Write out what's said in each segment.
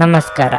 ನಮಸ್ಕಾರ.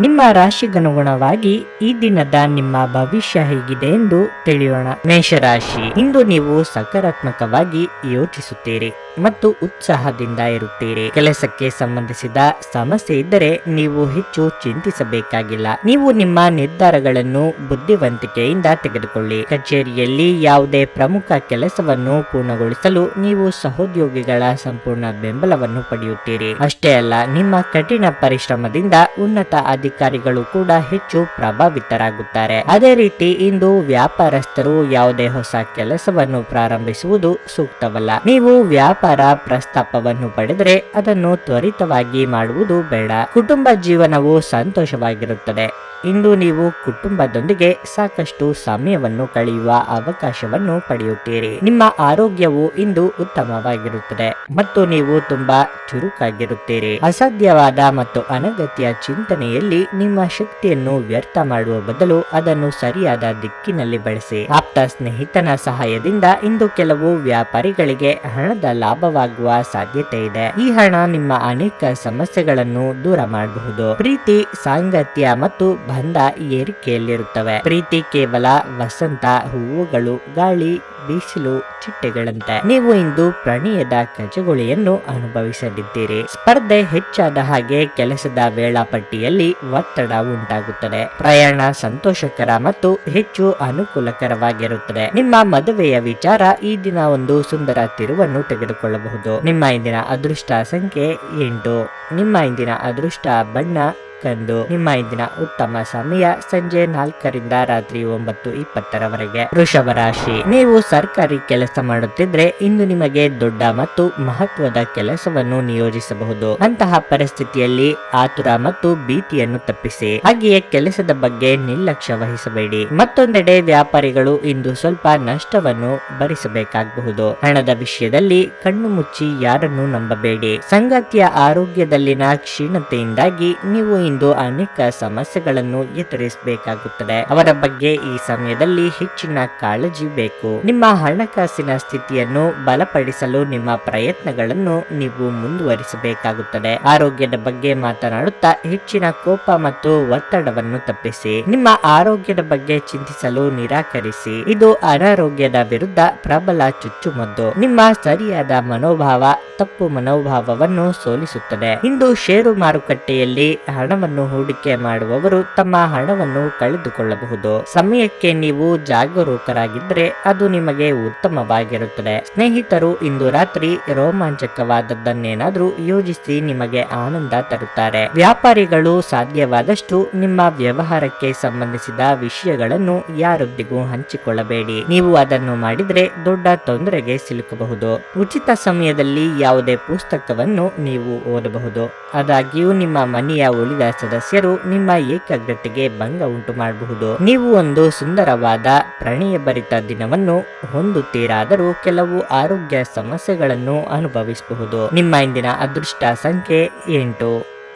ನಿಮ್ಮ ರಾಶಿಗನುಗುಣವಾಗಿ ಈ ದಿನದ ನಿಮ್ಮ ಭವಿಷ್ಯ ಹೇಗಿದೆ ಎಂದು ತಿಳಿಯೋಣ. ಮೇಷರಾಶಿ, ಇಂದು ನೀವು ಸಕಾರಾತ್ಮಕವಾಗಿ ಯೋಚಿಸುತ್ತೀರಿ ಮತ್ತು ಉತ್ಸಾಹದಿಂದ ಇರುತ್ತೀರಿ. ಕೆಲಸಕ್ಕೆ ಸಂಬಂಧಿಸಿದ ಸಮಸ್ಯೆ ಇದ್ದರೆ ನೀವು ಹೆಚ್ಚು ಚಿಂತಿಸಬೇಕಾಗಿಲ್ಲ. ನೀವು ನಿಮ್ಮ ನಿರ್ಧಾರಗಳನ್ನು ಬುದ್ಧಿವಂತಿಕೆಯಿಂದ ತೆಗೆದುಕೊಳ್ಳಿ. ಕಚೇರಿಯಲ್ಲಿ ಯಾವುದೇ ಪ್ರಮುಖ ಕೆಲಸವನ್ನು ಪೂರ್ಣಗೊಳಿಸಲು ನೀವು ಸಹೋದ್ಯೋಗಿಗಳ ಸಂಪೂರ್ಣ ಬೆಂಬಲವನ್ನು ಪಡೆಯುತ್ತೀರಿ. ಅಷ್ಟೇ ಅಲ್ಲ, ನಿಮ್ಮ ಕಠಿಣ ಪರಿಶ್ರಮದಿಂದ ಉನ್ನತ ಅಧಿಕಾರಿಗಳು ಕೂಡ ಹೆಚ್ಚು ಪ್ರಭಾವಿತರಾಗುತ್ತಾರೆ. ಅದೇ ರೀತಿ ಇಂದು ವ್ಯಾಪಾರಸ್ಥರು ಯಾವುದೇ ಹೊಸ ಕೆಲಸವನ್ನು ಪ್ರಾರಂಭಿಸುವುದು ಸೂಕ್ತವಲ್ಲ. ನೀವು ವ್ಯಾಪಾರ ಪ್ರಸ್ತಾಪವನ್ನು ಪಡೆದರೆ ಅದನ್ನು ತ್ವರಿತವಾಗಿ ಮಾಡುವುದು ಬೇಡ. ಕುಟುಂಬ ಜೀವನವು ಸಂತೋಷವಾಗಿರುತ್ತದೆ. ಇಂದು ನೀವು ಕುಟುಂಬದೊಂದಿಗೆ ಸಾಕಷ್ಟು ಸಮಯವನ್ನು ಕಳೆಯುವ ಅವಕಾಶವನ್ನು ಪಡೆಯುತ್ತೀರಿ. ನಿಮ್ಮ ಆರೋಗ್ಯವು ಇಂದು ಉತ್ತಮವಾಗಿರುತ್ತದೆ ಮತ್ತು ನೀವು ತುಂಬಾ ಚುರುಕಾಗಿರುತ್ತೀರಿ. ಅಸಾಧ್ಯವಾದ ಮತ್ತು ಅನಗತ್ಯ ಚಿಂತನೆಯಲ್ಲಿ ನಿಮ್ಮ ಶಕ್ತಿಯನ್ನು ವ್ಯರ್ಥ ಮಾಡುವ ಬದಲು ಅದನ್ನು ಸರಿಯಾದ ದಿಕ್ಕಿನಲ್ಲಿ ಬಳಸಿ. ಆಪ್ತ ಸ್ನೇಹಿತನ ಸಹಾಯದಿಂದ ಇಂದು ಕೆಲವು ವ್ಯಾಪಾರಿಗಳಿಗೆ ಹಣದ ಲಾಭವಾಗುವ ಸಾಧ್ಯತೆ ಇದೆ. ಈ ಹಣ ನಿಮ್ಮ ಅನೇಕ ಸಮಸ್ಯೆಗಳನ್ನು ದೂರ ಮಾಡಬಹುದು. ಪ್ರೀತಿ, ಸಾಂಗತ್ಯ ಮತ್ತು ಬಂಧ ಏರಿಕೆಯಲ್ಲಿರುತ್ತವೆ. ಪ್ರೀತಿ ಕೇವಲ ವಸಂತ ಹೂವುಗಳು, ಗಾಳಿ ಬೀಸಲು ಚಿಟ್ಟೆಗಳಂತೆ. ನೀವು ಇಂದು ಪ್ರಣಯದ ಕಚಗುಳಿಯನ್ನು ಅನುಭವಿಸಲಿದ್ದೀರಿ. ಸ್ಪರ್ಧೆ ಹೆಚ್ಚಾದ ಹಾಗೆ ಕೆಲಸದ ವೇಳಾಪಟ್ಟಿಯಲ್ಲಿ ಒತ್ತಡ ಉಂಟಾಗುತ್ತದೆ. ಪ್ರಯಾಣ ಸಂತೋಷಕರ ಮತ್ತು ಹೆಚ್ಚು ಅನುಕೂಲಕರವಾಗಿರುತ್ತದೆ. ನಿಮ್ಮ ಮದುವೆಯ ವಿಚಾರ ಈ ದಿನ ಒಂದು ಸುಂದರ ತಿರುವನ್ನು ತೆಗೆದುಕೊಳ್ಳಬಹುದು. ನಿಮ್ಮ ಇಂದಿನ ಅದೃಷ್ಟ ಸಂಖ್ಯೆ 8. ನಿಮ್ಮ ಇಂದಿನ ಅದೃಷ್ಟ ಬಣ್ಣ ಕಂದು. ನಿಮ್ಮ ಇಂದಿನ ಉತ್ತಮ ಸಮಯ ಸಂಜೆ 4ರಿಂದ ರಾತ್ರಿ 9:20ರವರೆಗೆ. ವೃಷಭ ರಾಶಿ, ನೀವು ಸರ್ಕಾರಿ ಕೆಲಸ ಮಾಡುತ್ತಿದ್ರೆ ಇಂದು ನಿಮಗೆ ದೊಡ್ಡ ಮತ್ತು ಮಹತ್ವದ ಕೆಲಸವನ್ನು ನಿಯೋಜಿಸಬಹುದು. ಅಂತಹ ಪರಿಸ್ಥಿತಿಯಲ್ಲಿ ಆತುರ ಮತ್ತು ಭೀತಿಯನ್ನು ತಪ್ಪಿಸಿ. ಹಾಗೆಯೇ ಕೆಲಸದ ಬಗ್ಗೆ ನಿರ್ಲಕ್ಷ್ಯ ವಹಿಸಬೇಡಿ. ಮತ್ತೊಂದೆಡೆ ವ್ಯಾಪಾರಿಗಳು ಇಂದು ಸ್ವಲ್ಪ ನಷ್ಟವನ್ನು ಭರಿಸಬೇಕಾಗಬಹುದು. ಹಣದ ವಿಷಯದಲ್ಲಿ ಕಣ್ಣು ಮುಚ್ಚಿ ಯಾರನ್ನು ನಂಬಬೇಡಿ. ಸಂಗಾತಿಯ ಆರೋಗ್ಯದಲ್ಲಿನ ಕ್ಷೀಣತೆಯಿಂದಾಗಿ ನೀವು ಇಂದು ಅನೇಕ ಸಮಸ್ಯೆಗಳನ್ನು ಎದುರಿಸಬೇಕಾಗುತ್ತದೆ. ಅವರ ಬಗ್ಗೆ ಈ ಸಮಯದಲ್ಲಿ ಹೆಚ್ಚಿನ ಕಾಳಜಿ ಬೇಕು. ನಿಮ್ಮ ಹಣಕಾಸಿನ ಸ್ಥಿತಿಯನ್ನು ಬಲಪಡಿಸಲು ನಿಮ್ಮ ಪ್ರಯತ್ನಗಳನ್ನು ನೀವು ಮುಂದುವರಿಸಬೇಕಾಗುತ್ತದೆ. ಆರೋಗ್ಯದ ಬಗ್ಗೆ ಮಾತನಾಡುತ್ತಾ ಹೆಚ್ಚಿನ ಕೋಪ ಮತ್ತು ಒತ್ತಡವನ್ನು ತಪ್ಪಿಸಿ. ನಿಮ್ಮ ಆರೋಗ್ಯದ ಬಗ್ಗೆ ಚಿಂತಿಸಲು ನಿರಾಕರಿಸಿ. ಇದು ಅನಾರೋಗ್ಯದ ವಿರುದ್ಧ ಪ್ರಬಲ ಚುಚ್ಚುಮದ್ದು. ನಿಮ್ಮ ಸರಿಯಾದ ಮನೋಭಾವ ತಪ್ಪು ಮನೋಭಾವವನ್ನು ಸೋಲಿಸುತ್ತದೆ. ಇಂದು ಷೇರು ಮಾರುಕಟ್ಟೆಯಲ್ಲಿ ಹಣವನ್ನು ಹೂಡಿಕೆ ಮಾಡುವವರು ತಮ್ಮ ಹಣವನ್ನು ಕಳೆದುಕೊಳ್ಳಬಹುದು. ಸಮಯಕ್ಕೆ ನೀವು ಜಾಗರೂಕರಾಗಿದ್ದರೆ ಅದು ನಿಮಗೆ ಉತ್ತಮವಾಗಿರುತ್ತದೆ. ಸ್ನೇಹಿತರು ಇಂದು ರಾತ್ರಿ ರೋಮಾಂಚಕವಾದದ್ದನ್ನೇನಾದ್ರೂ ಯೋಜಿಸಿ ನಿಮಗೆ ಆನಂದ ತರುತ್ತಾರೆ. ವ್ಯಾಪಾರಿಗಳು ಸಾಧ್ಯವಾದಷ್ಟು ನಿಮ್ಮ ವ್ಯವಹಾರಕ್ಕೆ ಸಂಬಂಧಿಸಿದ ವಿಷಯಗಳನ್ನು ಯಾರೊಂದಿಗೂ ಹಂಚಿಕೊಳ್ಳಬೇಡಿ. ನೀವು ಅದನ್ನು ಮಾಡಿದ್ರೆ ದೊಡ್ಡ ತೊಂದರೆಗೆ ಸಿಲುಕಬಹುದು. ಉಚಿತ ಸಮಯದಲ್ಲಿ ಯಾವುದೇ ಪುಸ್ತಕವನ್ನು ನೀವು ಓದಬಹುದು. ಆದಾಗ್ಯೂ ನಿಮ್ಮ ಮನೆಯ ಉಳಿದ ಸದಸ್ಯರು ನಿಮ್ಮ ಏಕಾಗ್ರತೆಗೆ ಭಂಗ ಉಂಟು ಮಾಡಬಹುದು. ನೀವು ಒಂದು ಸುಂದರವಾದ ಪ್ರಣಯಭರಿತ ದಿನವನ್ನು ಹೊಂದುತ್ತೀರಾದರೂ ಕೆಲವು ಆರೋಗ್ಯ ಸಮಸ್ಯೆಗಳನ್ನು ಅನುಭವಿಸಬಹುದು. ನಿಮ್ಮ ಇಂದಿನ ಅದೃಷ್ಟ ಸಂಖ್ಯೆ 8.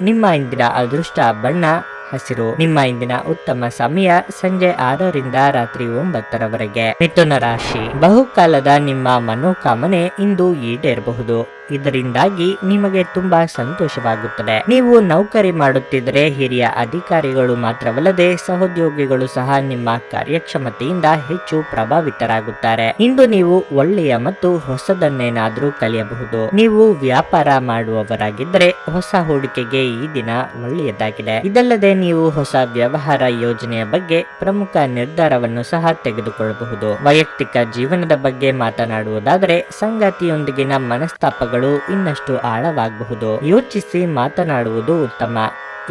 ನಿಮ್ಮ ಇಂದಿನ ಅದೃಷ್ಟ ಬಣ್ಣ ಹಸಿರು. ನಿಮ್ಮ ಇಂದಿನ ಉತ್ತಮ ಸಮಯ ಸಂಜೆ 6ರಿಂದ ರಾತ್ರಿ 9ರವರೆಗೆ. ಮಿಥುನ ರಾಶಿ, ಬಹುಕಾಲದ ನಿಮ್ಮ ಮನೋಕಾಮನೆ ಇಂದು ಈಡೇರಬಹುದು. ಇದರಿಂದಾಗಿ ನಿಮಗೆ ತುಂಬಾ ಸಂತೋಷವಾಗುತ್ತದೆ. ನೀವು ನೌಕರಿ ಮಾಡುತ್ತಿದ್ದರೆ ಹಿರಿಯ ಅಧಿಕಾರಿಗಳು ಮಾತ್ರವಲ್ಲದೆ ಸಹೋದ್ಯೋಗಿಗಳು ಸಹ ನಿಮ್ಮ ಕಾರ್ಯಕ್ಷಮತೆಯಿಂದ ಹೆಚ್ಚು ಪ್ರಭಾವಿತರಾಗುತ್ತಾರೆ. ಇಂದು ನೀವು ಒಳ್ಳೆಯ ಮತ್ತು ಹೊಸದನ್ನೇನಾದ್ರೂ ಕಲಿಯಬಹುದು. ನೀವು ವ್ಯಾಪಾರ ಮಾಡುವವರಾಗಿದ್ದರೆ ಹೊಸ ಹೂಡಿಕೆಗೆ ಈ ದಿನ ಒಳ್ಳೆಯದಾಗಿದೆ. ಇದಲ್ಲದೆ ನೀವು ಹೊಸ ವ್ಯವಹಾರ ಯೋಜನೆಯ ಬಗ್ಗೆ ಪ್ರಮುಖ ನಿರ್ಧಾರವನ್ನು ಸಹ ತೆಗೆದುಕೊಳ್ಳಬಹುದು. ವೈಯಕ್ತಿಕ ಜೀವನದ ಬಗ್ಗೆ ಮಾತನಾಡುವುದಾದರೆ ಸಂಗಾತಿಯೊಂದಿಗಿನ ಮನಸ್ತಾಪಗಳು ಇನ್ನಷ್ಟು ಆಳವಾಗಬಹುದು. ಯೋಚಿಸಿ ಮಾತನಾಡುವುದು ಉತ್ತಮ.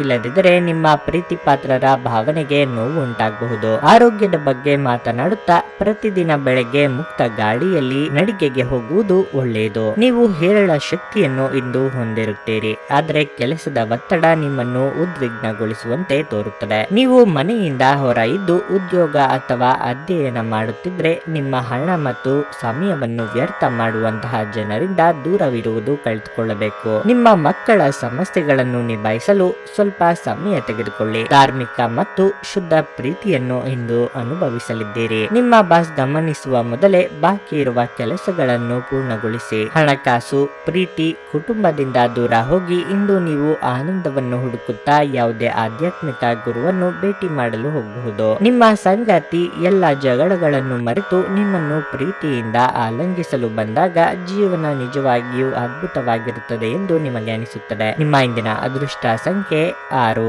ಇಲ್ಲದಿದ್ದರೆ ನಿಮ್ಮ ಪ್ರೀತಿ ಪಾತ್ರರ ಭಾವನೆಗೆ ನೋವು ಉಂಟಾಗಬಹುದು. ಆರೋಗ್ಯದ ಬಗ್ಗೆ ಮಾತನಾಡುತ್ತಾ ಪ್ರತಿದಿನ ಬೆಳಗ್ಗೆ ಮುಕ್ತ ಗಾಳಿಯಲ್ಲಿ ನಡಿಗೆಗೆ ಹೋಗುವುದು ಒಳ್ಳೆಯದು. ನೀವು ಹೇರಳ ಶಕ್ತಿಯನ್ನು ಇಂದು ಹೊಂದಿರುತ್ತೀರಿ, ಆದರೆ ಕೆಲಸದ ಒತ್ತಡ ನಿಮ್ಮನ್ನು ಉದ್ವಿಗ್ನಗೊಳಿಸುವಂತೆ ತೋರುತ್ತದೆ. ನೀವು ಮನೆಯಿಂದ ಹೊರ ಇದ್ದು ಉದ್ಯೋಗ ಅಥವಾ ಅಧ್ಯಯನ ಮಾಡುತ್ತಿದ್ರೆ ನಿಮ್ಮ ಹಣ ಮತ್ತು ಸಮಯವನ್ನು ವ್ಯರ್ಥ ಮಾಡುವಂತಹ ಜನರಿಂದ ದೂರವಿರುವುದು ಕಲಿತುಕೊಳ್ಳಬೇಕು. ನಿಮ್ಮ ಮಕ್ಕಳ ಸಮಸ್ಯೆಗಳನ್ನು ನಿಭಾಯಿಸಲು ಸ್ವಲ್ಪ ಸಮಯ ತೆಗೆದುಕೊಳ್ಳಿ. ಧಾರ್ಮಿಕ ಮತ್ತು ಶುದ್ಧ ಪ್ರೀತಿಯನ್ನು ಇಂದು ಅನುಭವಿಸಲಿದ್ದೀರಿ. ನಿಮ್ಮ ಬಾಸ್ ಗಮನಿಸುವ ಮೊದಲೇ ಬಾಕಿ ಇರುವ ಕೆಲಸಗಳನ್ನು ಪೂರ್ಣಗೊಳಿಸಿ. ಹಣಕಾಸು, ಪ್ರೀತಿ, ಕುಟುಂಬದಿಂದ ದೂರ ಹೋಗಿ ಇಂದು ನೀವು ಆನಂದವನ್ನು ಹುಡುಕುತ್ತಾ ಯಾವುದೇ ಆಧ್ಯಾತ್ಮಿಕ ಗುರುವನ್ನು ಭೇಟಿ ಮಾಡಲು ಹೋಗಬಹುದು. ನಿಮ್ಮ ಸಂಗಾತಿ ಎಲ್ಲ ಜಗಳಗಳನ್ನು ಮರೆತು ನಿಮ್ಮನ್ನು ಪ್ರೀತಿಯಿಂದ ಆಲಿಂಗಿಸಲು ಬಂದಾಗ ಜೀವನ ನಿಜವಾಗಿಯೂ ಅದ್ಭುತವಾಗಿರುತ್ತದೆ ಎಂದು ನಿಮಗೆ ಅನಿಸುತ್ತದೆ. ನಿಮ್ಮ ಇಂದಿನ ಅದೃಷ್ಟ ಸಂಖ್ಯೆ 6.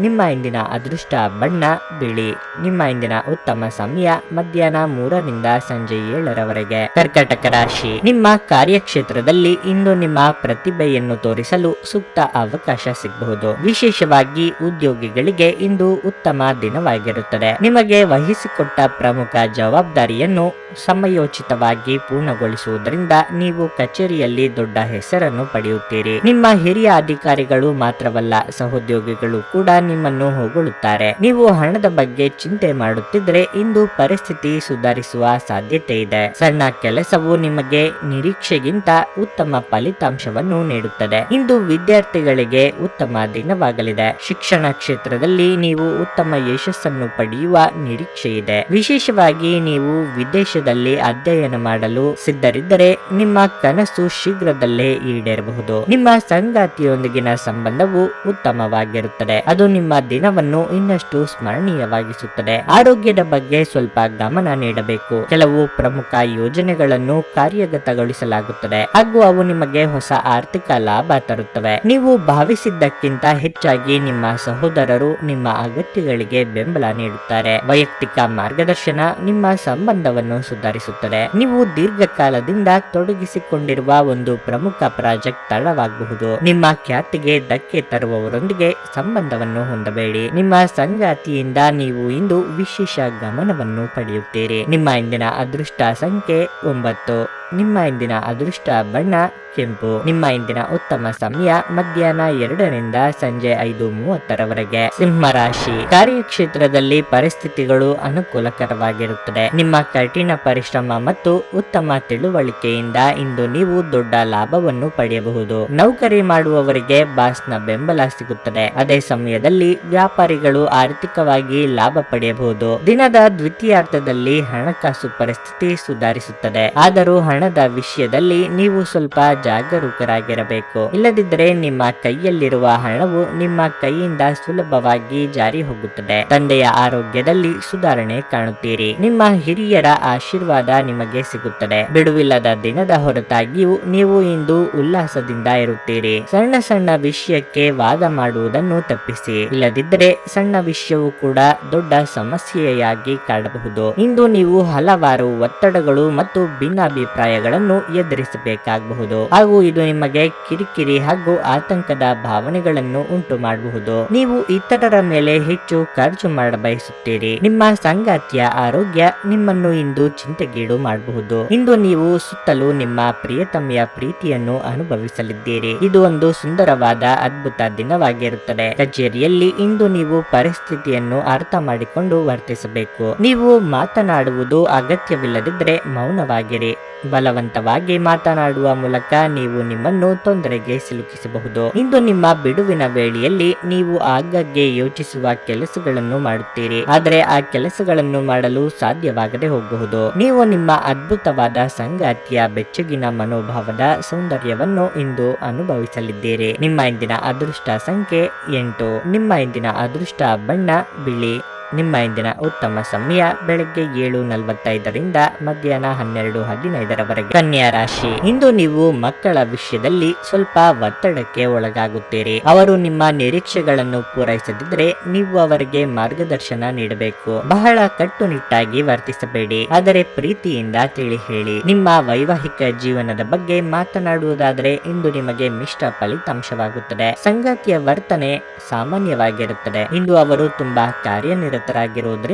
ನಿಮ್ಮ ಇಂದಿನ ಅದೃಷ್ಟ ಬಣ್ಣ ಬಿಳಿ. ನಿಮ್ಮ ಇಂದಿನ ಉತ್ತಮ ಸಮಯ ಮಧ್ಯಾಹ್ನ 3ರಿಂದ ಸಂಜೆ 7ರವರೆಗೆ. ಕರ್ಕಾಟಕ ರಾಶಿ, ನಿಮ್ಮ ಕಾರ್ಯಕ್ಷೇತ್ರದಲ್ಲಿ ಇಂದು ನಿಮ್ಮ ಪ್ರತಿಭೆಯನ್ನು ತೋರಿಸಲು ಸೂಕ್ತ ಅವಕಾಶ ಸಿಗಬಹುದು. ವಿಶೇಷವಾಗಿ ಉದ್ಯೋಗಿಗಳಿಗೆ ಇಂದು ಉತ್ತಮ ದಿನವಾಗಿರುತ್ತದೆ. ನಿಮಗೆ ವಹಿಸಿಕೊಟ್ಟ ಪ್ರಮುಖ ಜವಾಬ್ದಾರಿಯನ್ನು ಸಮಯೋಚಿತವಾಗಿ ಪೂರ್ಣಗೊಳಿಸುವುದರಿಂದ ನೀವು ಕಚೇರಿಯಲ್ಲಿ ದೊಡ್ಡ ಹೆಸರನ್ನು ಪಡೆಯುತ್ತೀರಿ. ನಿಮ್ಮ ಹಿರಿಯ ಅಧಿಕಾರಿಗಳು ಮಾತ್ರವಲ್ಲ, ಸಹೋದ್ಯೋಗಿಗಳು ಕೂಡ ನಿಮ್ಮನ್ನು ಹೊಗಳುತ್ತಾರೆ. ನೀವು ಹಣದ ಬಗ್ಗೆ ಚಿಂತೆ ಮಾಡುತ್ತಿದ್ರೆ ಇಂದು ಪರಿಸ್ಥಿತಿ ಸುಧಾರಿಸುವ ಸಾಧ್ಯತೆ ಇದೆ. ಸಣ್ಣ ಕೆಲಸವು ನಿಮಗೆ ನಿರೀಕ್ಷೆಗಿಂತ ಉತ್ತಮ ಫಲಿತಾಂಶವನ್ನು ನೀಡುತ್ತದೆ. ಇಂದು ವಿದ್ಯಾರ್ಥಿಗಳಿಗೆ ಉತ್ತಮ ದಿನವಾಗಲಿದೆ. ಶಿಕ್ಷಣ ಕ್ಷೇತ್ರದಲ್ಲಿ ನೀವು ಉತ್ತಮ ಯಶಸ್ಸನ್ನು ಪಡೆಯುವ ನಿರೀಕ್ಷೆ ಇದೆ. ವಿಶೇಷವಾಗಿ ನೀವು ವಿದೇಶದಲ್ಲಿ ಅಧ್ಯಯನ ಮಾಡಲು ಸಿದ್ಧರಿದ್ದರೆ ನಿಮ್ಮ ಕನಸು ಶೀಘ್ರದಲ್ಲೇ ಈಡೇರಬಹುದು. ನಿಮ್ಮ ಸಂಗಾತಿಯೊಂದಿಗಿನ ಸಂಬಂಧವು ಉತ್ತಮವಾಗಿರುತ್ತದೆ. ಅದು ನಿಮ್ಮ ದಿನವನ್ನು ಇನ್ನಷ್ಟು ಸ್ಮರಣೀಯವಾಗಿಸುತ್ತದೆ. ಆರೋಗ್ಯದ ಬಗ್ಗೆ ಸ್ವಲ್ಪ ಗಮನ ನೀಡಬೇಕು. ಕೆಲವು ಪ್ರಮುಖ ಯೋಜನೆಗಳನ್ನು ಕಾರ್ಯಗತಗೊಳಿಸಲಾಗುತ್ತದೆ ಹಾಗೂ ಅವು ನಿಮಗೆ ಹೊಸ ಆರ್ಥಿಕ ಲಾಭ ತರುತ್ತವೆ. ನೀವು ಭಾವಿಸಿದ್ದಕ್ಕಿಂತ ಹೆಚ್ಚಾಗಿ ನಿಮ್ಮ ಸಹೋದರರು ನಿಮ್ಮ ಅಗತ್ಯಗಳಿಗೆ ಬೆಂಬಲ ನೀಡುತ್ತಾರೆ. ವೈಯಕ್ತಿಕ ಮಾರ್ಗದರ್ಶನ ನಿಮ್ಮ ಸಂಬಂಧವನ್ನು ಸುಧಾರಿಸುತ್ತದೆ. ನೀವು ದೀರ್ಘಕಾಲದಿಂದ ತೊಡಗಿಸಿಕೊಂಡಿರುವ ಒಂದು ಪ್ರಮುಖ ಪ್ರಾಜೆಕ್ಟ್ ತಡವಾಗಬಹುದು. ನಿಮ್ಮ ಖ್ಯಾತಿಗೆ ಧಕ್ಕೆ ತರುವವರೊಂದಿಗೆ ಸಂಬಂಧವನ್ನು ಹೊಂದಬೇಡಿ. ನಿಮ್ಮ ಸಂಗಾತಿಯಿಂದ ನೀವು ಇಂದು ವಿಶೇಷ ಗಮನವನ್ನು ಪಡೆಯುತ್ತೀರಿ. ನಿಮ್ಮ ಇಂದಿನ ಅದೃಷ್ಟ ಸಂಖ್ಯೆ 9. ನಿಮ್ಮ ಇಂದಿನ ಅದೃಷ್ಟ ಬಣ್ಣ ಕೆಂಪು. ನಿಮ್ಮ ಇಂದಿನ ಉತ್ತಮ ಸಮಯ ಮಧ್ಯಾಹ್ನ 2ರಿಂದ ಸಂಜೆ 5:30ರವರೆಗೆ. ಸಿಂಹ ರಾಶಿ, ಕಾರ್ಯಕ್ಷೇತ್ರದಲ್ಲಿ ಪರಿಸ್ಥಿತಿಗಳು ಅನುಕೂಲಕರವಾಗಿರುತ್ತದೆ. ನಿಮ್ಮ ಕಠಿಣ ಪರಿಶ್ರಮ ಮತ್ತು ಉತ್ತಮ ತಿಳುವಳಿಕೆಯಿಂದ ಇಂದು ನೀವು ದೊಡ್ಡ ಲಾಭವನ್ನು ಪಡೆಯಬಹುದು. ನೌಕರಿ ಮಾಡುವವರಿಗೆ ಬಾಸ್ನ ಬೆಂಬಲ ಸಿಗುತ್ತದೆ. ಅದೇ ಸಮಯದಲ್ಲಿ ವ್ಯಾಪಾರಿಗಳು ಆರ್ಥಿಕವಾಗಿ ಲಾಭ ಪಡೆಯಬಹುದು. ದಿನದ ದ್ವಿತೀಯಾರ್ಧದಲ್ಲಿ ಹಣಕಾಸು ಪರಿಸ್ಥಿತಿ ಸುಧಾರಿಸುತ್ತದೆ. ಆದರೂ ಹಣದ ವಿಷಯದಲ್ಲಿ ನೀವು ಸ್ವಲ್ಪ ಜಾಗರೂಕರಾಗಿರಬೇಕು. ಇಲ್ಲದಿದ್ದರೆ ನಿಮ್ಮ ಕೈಯಲ್ಲಿರುವ ಹಣವು ನಿಮ್ಮ ಕೈಯಿಂದ ಸುಲಭವಾಗಿ ಜಾರಿ ಹೋಗುತ್ತದೆ. ತಂದೆಯ ಆರೋಗ್ಯದಲ್ಲಿ ಸುಧಾರಣೆ ಕಾಣುತ್ತೀರಿ. ನಿಮ್ಮ ಹಿರಿಯರ ಆಶೀರ್ವಾದ ನಿಮಗೆ ಸಿಗುತ್ತದೆ. ಬಿಡುವಿಲ್ಲದ ದಿನದ ಹೊರತಾಗಿಯೂ ನೀವು ಇಂದು ಉಲ್ಲಾಸದಿಂದ ಇರುತ್ತೀರಿ. ಸಣ್ಣ ಸಣ್ಣ ವಿಷಯಕ್ಕೆ ವಾದ ಮಾಡುವುದನ್ನು ತಪ್ಪಿಸಿ. ಇಲ್ಲದಿದ್ದರೆ ಸಣ್ಣ ವಿಷಯವು ಕೂಡ ದೊಡ್ಡ ಸಮಸ್ಯೆಯಾಗಿ ಕಾಡಬಹುದು. ಇಂದು ನೀವು ಹಲವಾರು ಒತ್ತಡಗಳು ಮತ್ತು ಭಿನ್ನಾಭಿಪ್ರಾಯಗಳನ್ನು ಎದುರಿಸಬೇಕಾಗಬಹುದು ಹಾಗೂ ಇದು ನಿಮಗೆ ಕಿರಿಕಿರಿ ಹಾಗೂ ಆತಂಕದ ಭಾವನೆಗಳನ್ನು ಉಂಟು ಮಾಡಬಹುದು. ನೀವು ಇತರರ ಮೇಲೆ ಹೆಚ್ಚು ಖರ್ಚು ಮಾಡಬಯಸುತ್ತೀರಿ. ನಿಮ್ಮ ಸಂಗಾತಿಯ ಆರೋಗ್ಯ ನಿಮ್ಮನ್ನು ಇಂದು ಚಿಂತೆಗೀಡು ಮಾಡಬಹುದು. ಇಂದು ನೀವು ಸುತ್ತಲೂ ನಿಮ್ಮ ಪ್ರಿಯತಮೆಯ ಪ್ರೀತಿಯನ್ನು ಅನುಭವಿಸಲಿದ್ದೀರಿ. ಇದು ಒಂದು ಸುಂದರವಾದ ಅದ್ಭುತ ದಿನವಾಗಿರುತ್ತದೆ. ಕಚೇರಿಯಲ್ಲಿ ಇಂದು ನೀವು ಪರಿಸ್ಥಿತಿಯನ್ನು ಅರ್ಥ ಮಾಡಿಕೊಂಡು ವರ್ತಿಸಬೇಕು. ನೀವು ಮಾತನಾಡುವುದು ಅಗತ್ಯವಿಲ್ಲದಿದ್ದರೆ ಮೌನವಾಗಿರಿ. ಬಲವಂತವಾಗಿ ಮಾತನಾಡುವ ಮೂಲಕ ನೀವು ನಿಮ್ಮನ್ನು ತೊಂದರೆಗೆ ಸಿಲುಕಿಸಬಹುದು. ಇಂದು ನಿಮ್ಮ ಬಿಡುವಿನ ವೇಳೆಯಲ್ಲಿ ನೀವು ಆಗಾಗ್ಗೆ ಯೋಚಿಸುವ ಕೆಲಸಗಳನ್ನು ಮಾಡುತ್ತೀರಿ, ಆದರೆ ಆ ಕೆಲಸಗಳನ್ನು ಮಾಡಲು ಸಾಧ್ಯವಾಗದೆ ಹೋಗಬಹುದು. ನೀವು ನಿಮ್ಮ ಅದ್ಭುತವಾದ ಸಂಗಾತಿಯ ಬೆಚ್ಚಗಿನ ಮನೋಭಾವದ ಸೌಂದರ್ಯವನ್ನು ಇಂದು ಅನುಭವಿಸಲಿದ್ದೀರಿ. ನಿಮ್ಮ ಇಂದಿನ ಅದೃಷ್ಟ ಸಂಖ್ಯೆ 8. ನಿಮ್ಮ ಇಂದಿನ ಅದೃಷ್ಟ ಬಣ್ಣ ಬಿಳಿ. ನಿಮ್ಮ ಇಂದಿನ ಉತ್ತಮ ಸಮಯ ಬೆಳಗ್ಗೆ 7:45ರಿಂದ ಮಧ್ಯಾಹ್ನ 12:15ರವರೆಗೆ. ಕನ್ಯಾ ರಾಶಿ, ಇಂದು ನೀವು ಮಕ್ಕಳ ವಿಷಯದಲ್ಲಿ ಸ್ವಲ್ಪ ಒತ್ತಡಕ್ಕೆ ಒಳಗಾಗುತ್ತೀರಿ. ಅವರು ನಿಮ್ಮ ನಿರೀಕ್ಷೆಗಳನ್ನು ಪೂರೈಸದಿದ್ದರೆ ನೀವು ಅವರಿಗೆ ಮಾರ್ಗದರ್ಶನ ನೀಡಬೇಕು. ಬಹಳ ಕಟ್ಟುನಿಟ್ಟಾಗಿ ವರ್ತಿಸಬೇಡಿ, ಆದರೆ ಪ್ರೀತಿಯಿಂದ ತಿಳಿ ಹೇಳಿ. ನಿಮ್ಮ ವೈವಾಹಿಕ ಜೀವನದ ಬಗ್ಗೆ ಮಾತನಾಡುವುದಾದರೆ ಇಂದು ನಿಮಗೆ ಮಿಶ್ರ ಫಲಿತಾಂಶವಾಗುತ್ತದೆ. ಸಂಗಾತಿಯ ವರ್ತನೆ ಸಾಮಾನ್ಯವಾಗಿರುತ್ತದೆ. ಇಂದು ಅವರು ತುಂಬಾ ಕಾರ್ಯನಿರತರಾಗಿರುವುದರಿಂದ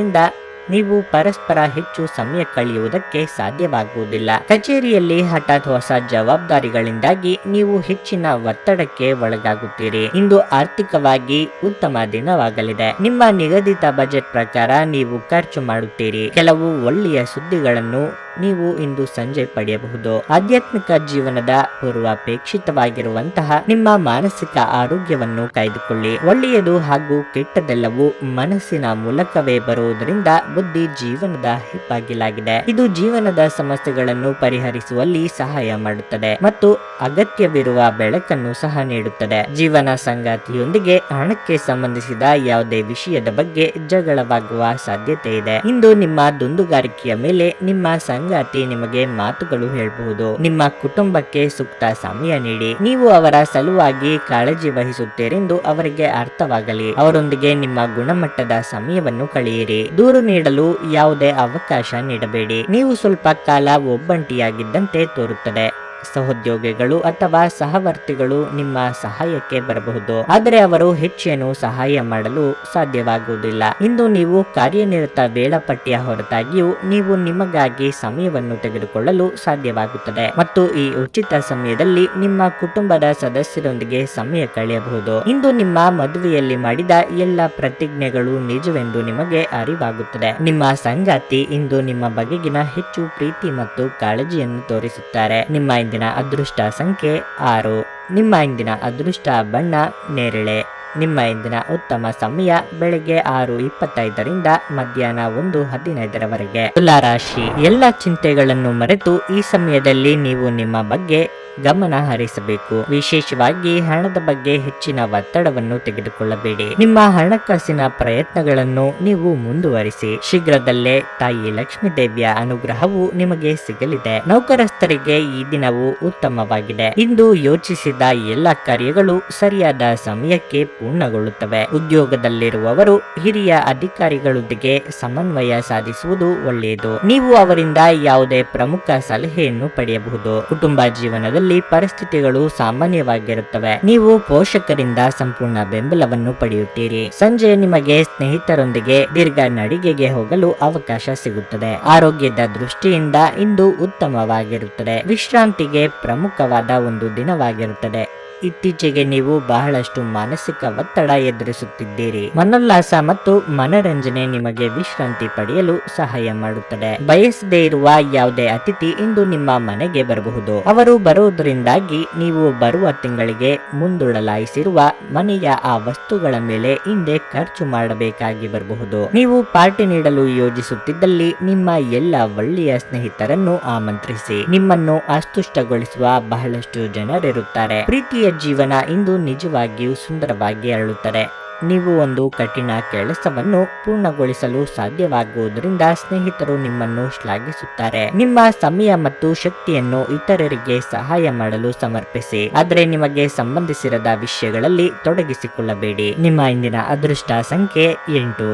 ನೀವು ಪರಸ್ಪರ ಹೆಚ್ಚು ಸಮಯ ಕಳೆಯುವುದಕ್ಕೆ ಸಾಧ್ಯವಾಗುವುದಿಲ್ಲ. ಕಚೇರಿಯಲ್ಲಿ ಹಠಾತ್ ಹೊಸ ಜವಾಬ್ದಾರಿಗಳಿಂದಾಗಿ ನೀವು ಹೆಚ್ಚಿನ ಒತ್ತಡಕ್ಕೆ ಒಳಗಾಗುತ್ತೀರಿ. ಇಂದು ಆರ್ಥಿಕವಾಗಿ ಉತ್ತಮ ದಿನವಾಗಲಿದೆ. ನಿಮ್ಮ ನಿಗದಿತ ಬಜೆಟ್ ಪ್ರಕಾರ ನೀವು ಖರ್ಚು ಮಾಡುತ್ತೀರಿ. ಕೆಲವು ಒಳ್ಳೆಯ ಸುದ್ದಿಗಳನ್ನು ನೀವು ಇಂದು ಸಂಜೆ ಪಡೆಯಬಹುದು. ಆಧ್ಯಾತ್ಮಿಕ ಜೀವನದ ಪೂರ್ವಾಪೇಕ್ಷಿತವಾಗಿರುವಂತಹ ನಿಮ್ಮ ಮಾನಸಿಕ ಆರೋಗ್ಯವನ್ನು ಕಾಯ್ದುಕೊಳ್ಳಿ. ಒಳ್ಳೆಯದು ಹಾಗೂ ಕೆಟ್ಟದೆಲ್ಲವೂ ಮನಸ್ಸಿನ ಮೂಲಕವೇ ಬರುವುದರಿಂದ ಬುದ್ಧಿ ಜೀವನದ ಹೆಬ್ಬಾಗಿಲಾಗಿದೆ. ಇದು ಜೀವನದ ಸಮಸ್ಯೆಗಳನ್ನು ಪರಿಹರಿಸುವಲ್ಲಿ ಸಹಾಯ ಮಾಡುತ್ತದೆ ಮತ್ತು ಅಗತ್ಯವಿರುವ ಬೆಳಕನ್ನು ಸಹ ನೀಡುತ್ತದೆ. ಜೀವನ ಸಂಗಾತಿಯೊಂದಿಗೆ ಹಣಕ್ಕೆ ಸಂಬಂಧಿಸಿದ ಯಾವುದೇ ವಿಷಯದ ಬಗ್ಗೆ ಜಗಳವಾಗುವ ಸಾಧ್ಯತೆ ಇದೆ. ಇಂದು ನಿಮ್ಮ ದುಂದುಗಾರಿಕೆಯ ಮೇಲೆ ನಿಮ್ಮ ಸಂಗಾತಿ ನಿಮಗೆ ಮಾತುಗಳು ಹೇಳಬಹುದು. ನಿಮ್ಮ ಕುಟುಂಬಕ್ಕೆ ಸೂಕ್ತ ಸಮಯ ನೀಡಿ. ನೀವು ಅವರ ಸಲುವಾಗಿ ಕಾಳಜಿ ವಹಿಸುತ್ತೀರೆಂದು ಅವರಿಗೆ ಅರ್ಥವಾಗಲಿ. ಅವರೊಂದಿಗೆ ನಿಮ್ಮ ಗುಣಮಟ್ಟದ ಸಮಯವನ್ನು ಕಳೆಯಿರಿ. ದೂರು ನೀಡಲು ಯಾವುದೇ ಅವಕಾಶ ನೀಡಬೇಡಿ. ನೀವು ಸ್ವಲ್ಪ ಕಾಲ ಒಬ್ಬಂಟಿಯಾಗಿದ್ದಂತೆ ತೋರುತ್ತದೆ. ಸಹೋದ್ಯೋಗಿಗಳು ಅಥವಾ ಸಹವರ್ತಿಗಳು ನಿಮ್ಮ ಸಹಾಯಕ್ಕೆ ಬರಬಹುದು, ಆದರೆ ಅವರು ಹೆಚ್ಚೇನು ಸಹಾಯ ಮಾಡಲು ಸಾಧ್ಯವಾಗುವುದಿಲ್ಲ. ಇಂದು ನೀವು ಕಾರ್ಯನಿರತ ವೇಳಾಪಟ್ಟಿಯ ಹೊರತಾಗಿಯೂ ನೀವು ನಿಮಗಾಗಿ ಸಮಯವನ್ನು ತೆಗೆದುಕೊಳ್ಳಲು ಸಾಧ್ಯವಾಗುತ್ತದೆ ಮತ್ತು ಈ ಉಚಿತ ಸಮಯದಲ್ಲಿ ನಿಮ್ಮ ಕುಟುಂಬದ ಸದಸ್ಯರೊಂದಿಗೆ ಸಮಯ ಕಳೆಯಬಹುದು. ಇಂದು ನಿಮ್ಮ ಮದುವೆಯಲ್ಲಿ ಮಾಡಿದ ಎಲ್ಲ ಪ್ರತಿಜ್ಞೆಗಳು ನಿಜವೆಂದು ನಿಮಗೆ ಅರಿವಾಗುತ್ತದೆ. ನಿಮ್ಮ ಸಂಗಾತಿ ಇಂದು ನಿಮ್ಮ ಬಗೆಗಿನ ಹೆಚ್ಚು ಪ್ರೀತಿ ಮತ್ತು ಕಾಳಜಿಯನ್ನು ತೋರಿಸುತ್ತಾರೆ. ನಿಮ್ಮ ಇಂದಿನ ಅದೃಷ್ಟ ಸಂಖ್ಯೆ 6. ನಿಮ್ಮ ಇಂದಿನ ಅದೃಷ್ಟ ಬಣ್ಣ ನೇರಳೆ. ನಿಮ್ಮ ಇಂದಿನ ಉತ್ತಮ ಸಮಯ ಬೆಳಗ್ಗೆ 6:25ರಿಂದ ಮಧ್ಯಾಹ್ನ 1:15ರವರೆಗೆ. ತುಲಾ ರಾಶಿ. ಎಲ್ಲ ಚಿಂತೆಗಳನ್ನು ಮರೆತು ಈ ಸಮಯದಲ್ಲಿ ನೀವು ನಿಮ್ಮ ಬಗ್ಗೆ ಗಮನ ಹರಿಸಬೇಕು. ವಿಶೇಷವಾಗಿ ಹಣದ ಬಗ್ಗೆ ಹೆಚ್ಚಿನ ಒತ್ತಡವನ್ನು ತೆಗೆದುಕೊಳ್ಳಬೇಡಿ. ನಿಮ್ಮ ಹಣಕಾಸಿನ ಪ್ರಯತ್ನಗಳನ್ನು ನೀವು ಮುಂದುವರಿಸಿ. ಶೀಘ್ರದಲ್ಲೇ ತಾಯಿ ಲಕ್ಷ್ಮೀ ದೇವಿಯ ಅನುಗ್ರಹವು ನಿಮಗೆ ಸಿಗಲಿದೆ. ನೌಕರಸ್ಥರಿಗೆ ಈ ದಿನವು ಉತ್ತಮವಾಗಿದೆ. ಇಂದು ಯೋಚಿಸಿದ ಎಲ್ಲ ಕಾರ್ಯಗಳು ಸರಿಯಾದ ಸಮಯಕ್ಕೆ ಪೂರ್ಣಗೊಳ್ಳುತ್ತವೆ. ಉದ್ಯೋಗದಲ್ಲಿರುವವರು ಹಿರಿಯ ಅಧಿಕಾರಿಗಳೊಂದಿಗೆ ಸಮನ್ವಯ ಸಾಧಿಸುವುದು ಒಳ್ಳೆಯದು. ನೀವು ಅವರಿಂದ ಯಾವುದೇ ಪ್ರಮುಖ ಸಲಹೆಯನ್ನು ಪಡೆಯಬಹುದು. ಕುಟುಂಬ ಜೀವನದಲ್ಲಿ ಪರಿಸ್ಥಿತಿಗಳು ಸಾಮಾನ್ಯವಾಗಿರುತ್ತವೆ. ನೀವು ಪೋಷಕರಿಂದ ಸಂಪೂರ್ಣ ಬೆಂಬಲವನ್ನು ಪಡೆಯುತ್ತೀರಿ. ಸಂಜೆ ನಿಮಗೆ ಸ್ನೇಹಿತರೊಂದಿಗೆ ದೀರ್ಘ ನಡಿಗೆಗೆ ಹೋಗಲು ಅವಕಾಶ ಸಿಗುತ್ತದೆ. ಆರೋಗ್ಯದ ದೃಷ್ಟಿಯಿಂದ ಇಂದು ಉತ್ತಮವಾಗಿರುತ್ತದೆ. ವಿಶ್ರಾಂತಿಗೆ ಪ್ರಮುಖವಾದ ಒಂದು ದಿನವಾಗಿರುತ್ತದೆ. ಇತ್ತೀಚೆಗೆ ನೀವು ಬಹಳಷ್ಟು ಮಾನಸಿಕ ಒತ್ತಡ ಎದುರಿಸುತ್ತಿದ್ದೀರಿ. ಮನೋಲ್ಲಾಸ ಮತ್ತು ಮನರಂಜನೆ ನಿಮಗೆ ವಿಶ್ರಾಂತಿ ಪಡೆಯಲು ಸಹಾಯ ಮಾಡುತ್ತದೆ. ಬಯಸದೇ ಇರುವ ಯಾವುದೇ ಅತಿಥಿ ಇಂದು ನಿಮ್ಮ ಮನೆಗೆ ಬರಬಹುದು. ಅವರು ಬರುವುದರಿಂದಾಗಿ ನೀವು ಬರುವ ತಿಂಗಳಿಗೆ ಮುಂದೂಡಲಾಯಿಸಿರುವ ಮನೆಯ ಆ ವಸ್ತುಗಳ ಮೇಲೆ ಹಿಂದೆ ಖರ್ಚು ಮಾಡಬೇಕಾಗಿ ಬರಬಹುದು. ನೀವು ಪಾರ್ಟಿ ನೀಡಲು ಯೋಜಿಸುತ್ತಿದ್ದಲ್ಲಿ ನಿಮ್ಮ ಎಲ್ಲ ಒಳ್ಳೆಯ ಸ್ನೇಹಿತರನ್ನು ಆಮಂತ್ರಿಸಿ. ನಿಮ್ಮನ್ನು ಅಸ್ತುಷ್ಟಗೊಳಿಸುವ ಬಹಳಷ್ಟು ಜನರಿರುತ್ತಾರೆ. ಪ್ರೀತಿಯ ಜೀವನ ಇಂದು ನಿಜವಾಗಿಯೂ ಸುಂದರವಾಗಿ ಅರಳುತ್ತದೆ. ನೀವು ಒಂದು ಕಠಿಣ ಕೆಲಸವನ್ನು ಪೂರ್ಣಗೊಳಿಸಲು ಸಾಧ್ಯವಾಗುವುದರಿಂದ ಸ್ನೇಹಿತರು ನಿಮ್ಮನ್ನು ಶ್ಲಾಘಿಸುತ್ತಾರೆ. ನಿಮ್ಮ ಸಮಯ ಮತ್ತು ಶಕ್ತಿಯನ್ನು ಇತರರಿಗೆ ಸಹಾಯ ಮಾಡಲು ಸಮರ್ಪಿಸಿ, ಆದರೆ ನಿಮಗೆ ಸಂಬಂಧಿಸಿರದ ವಿಷಯಗಳಲ್ಲಿ ತೊಡಗಿಸಿಕೊಳ್ಳಬೇಡಿ. ನಿಮ್ಮ ಇಂದಿನ ಅದೃಷ್ಟ ಸಂಖ್ಯೆ 8.